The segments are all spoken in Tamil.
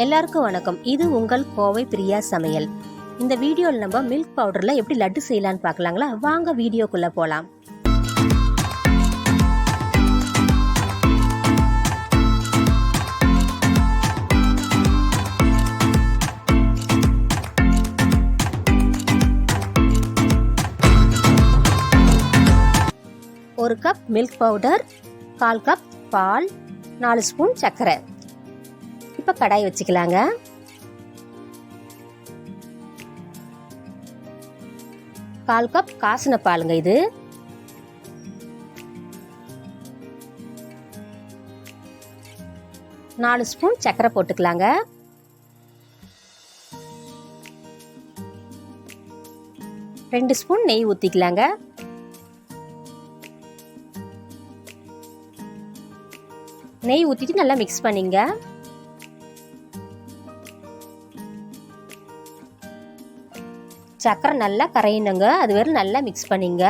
எல்லாருக்கும் வணக்கம். இது உங்கள் கோவை பிரியா சமையல். இந்த வீடியோவில் நம்ம மில்க் பவுடரில் எப்படி லட்டு செய்யலான்னு பார்க்கலாங்களா? வாங்க வீடியோக்குள்ளே போகலாம். ஒரு கப் மில்க் பவுடர், 1/4 கப் பால், 4 ஸ்பூன் சர்க்கரை. இப்போ கடாய் வச்சுக்கலாங்க. கால் கப் காசின பாலுங்க. இது நாலு ஸ்பூன் சர்க்கரை போட்டுக்கலாங்க. ரெண்டு ஸ்பூன் நெய் ஊற்றிக்கலாங்க. நெய் ஊற்றிட்டு நல்லா மிக்ஸ் பண்ணிங்க. சக்கரை நல்லா கரையணுங்க. அது வரை நல்லா மிக்ஸ் பண்ணிங்க.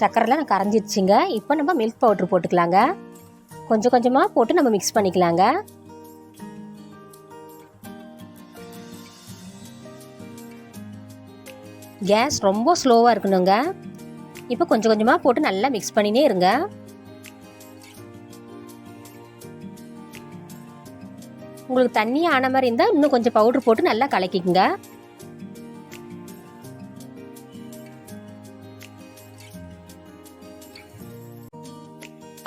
சக்கரைலாம் கரைஞ்சிருச்சுங்க. இப்போ நம்ம மில்க் பவுடர் போட்டுக்கலாங்க. கொஞ்சம் கொஞ்சமாக போட்டு நம்ம மிக்ஸ் பண்ணிக்கலாங்க. கேஸ் ரொம்ப ஸ்லோவாக இருக்கணுங்க. இப்போ கொஞ்சம் கொஞ்சமாக போட்டு நல்லா மிக்ஸ் பண்ணினே இருங்க. உங்களுக்கு தண்ணி ஆன மாதிரி இருந்தால் இன்னும் கொஞ்சம் பவுடர் போட்டு நல்லா கலக்கிக்குங்க.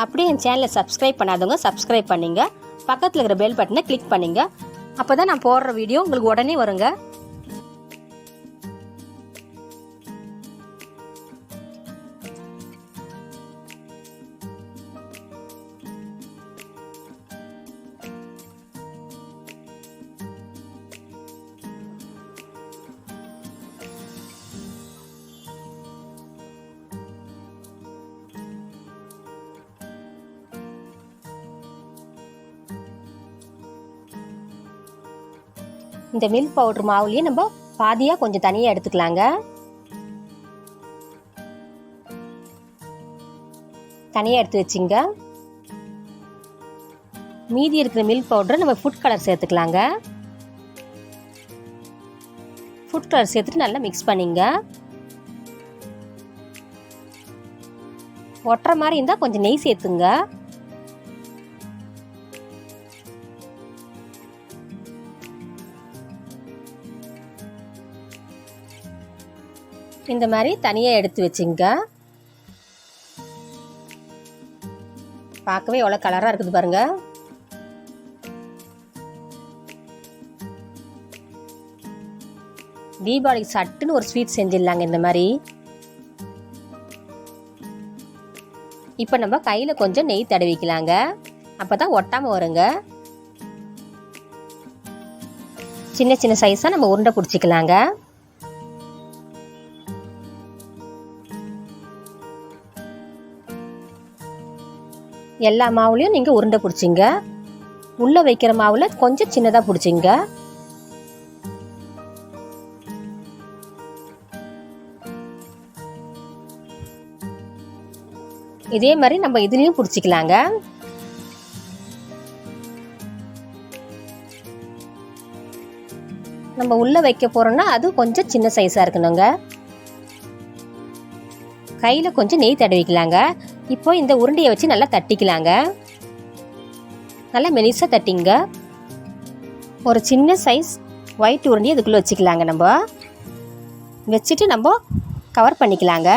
அப்படியே என் சேனலை சப்ஸ்கிரைப் பண்ணாதவங்க சப்ஸ்கிரைப் பண்ணிங்க. பக்கத்தில் இருக்கிற பெல் பட்டனை கிளிக் பண்ணிங்க. அப்போ தான் நான் போடுற வீடியோ உங்களுக்கு உடனே வருங்க. இந்த மில்க் பவுடர் மாவுலயே நம்ம பாதியா கொஞ்சம் தனியா எடுத்துக்கலாங்க. தனியா எடுத்து வச்சுங்க. மீதி இருக்கிற மில்க் பவுடரை நம்ம ஃபுட் கலர் சேர்த்துக்கலாங்க. ஃபுட் கலர் சேர்த்துட்டு நல்லா மிக்ஸ் பண்ணிங்க. ஒட்டுற மாதிரி இருந்தால் கொஞ்சம் நெய் சேர்த்துங்க. இந்த மாதிரி தனியாக எடுத்து வச்சுங்க. பார்க்கவே எவ்வளோ கலராக இருக்குது பாருங்க. தீபாவளிக்கு சட்டுன்னு ஒரு ஸ்வீட் செஞ்சிடலாங்க இந்த மாதிரி. இப்போ நம்ம கையில் கொஞ்சம் நெய் தடவிக்கலாங்க. அப்போ தான் ஒட்டாமல் வருங்க. சின்ன சின்ன சைஸாக நம்ம உருண்டை பிடிச்சிக்கலாங்க. எல்லா மாவுலையும் நீங்கள் உருண்டை பிடிச்சிங்க. உள்ளே வைக்கிற மாவில் கொஞ்சம் சின்னதாக பிடிச்சிங்க. இதே மாதிரி நம்ம இதுலேயும் பிடிச்சிக்கலாங்க. நம்ம உள்ளே வைக்க போகிறோம்னா அது கொஞ்சம் சின்ன சைஸாக இருக்கணுங்க. கையில் கொஞ்சம் நெய் தடவிக்கலாங்க. இப்போ இந்த உருண்டையை வச்சு நல்லா தட்டிக்கலாங்க. நல்லா மெலிசாக தட்டிங்க. ஒரு சின்ன சைஸ் ஒயிட் உருண்டையை அதுக்குள்ளே வச்சுக்கலாங்க. நம்ம வச்சுட்டு நம்ம கவர் பண்ணிக்கலாங்க.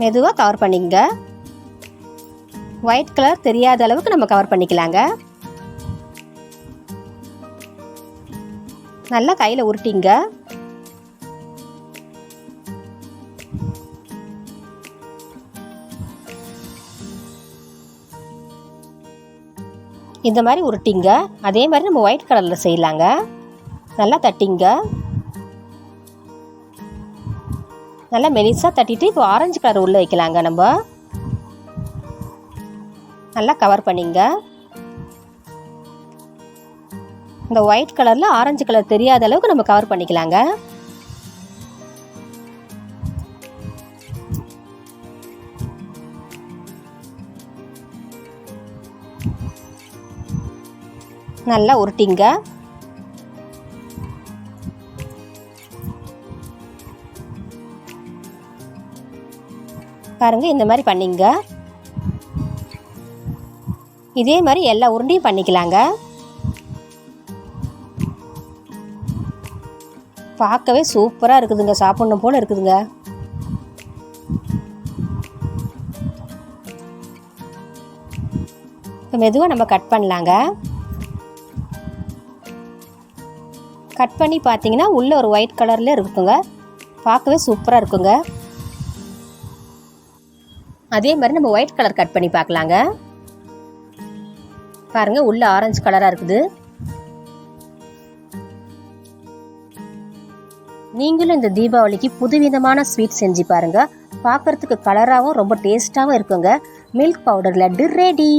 மெதுவாக கவர் பண்ணிங்க. ஒயிட் கலர் தெரியாத அளவுக்கு நம்ம கவர் பண்ணிக்கலாங்க. நல்லா கையில் உருட்டிங்க. இந்த மாதிரி உருட்டிங்க. அதே மாதிரி நம்ம ஒயிட் கலரில் செய்யலாங்க. நல்லா தட்டிங்க. நல்லா மெலிசாக தட்டிட்டு இப்போ ஆரஞ்சு கலர் உள்ளே வைக்கலாங்க. நம்ம நல்லா கவர் பண்ணிங்க. இந்த ஒயிட் கலரில் ஆரஞ்சு கலர் தெரியாத அளவுக்கு நம்ம கவர் பண்ணிக்கலாங்க. நல்லா உருட்டிங்க. பாருங்க, இந்த மாதிரி பண்ணிங்க. இதே மாதிரி எல்லா உருண்டையும் பண்ணிக்கலாங்க. பார்க்கவே சூப்பராக இருக்குதுங்க, சாப்பிடணும் போல இருக்குதுங்க. இப்போ மெதுவாக நம்ம கட் பண்ணலாங்க. கட் பண்ணி பார்த்தீங்கன்னா உள்ள ஒரு ஒயிட் கலரில் இருக்குங்க, பார்க்கவே சூப்பராக இருக்குங்க. அதே மாதிரி நம்ம ஒயிட் கலர் கட் பண்ணி பார்க்கலாங்க. பாருங்க, உள்ள ஆரஞ்சு கலராக இருக்குது. நீங்களும் இந்த தீபாவளிக்கு புதுவிதமான ஸ்வீட் செஞ்சு பாருங்க. பார்க்கறதுக்கு கலராகவும் ரொம்ப டேஸ்டாகவும் இருக்குங்க. Milk powder laddu ready.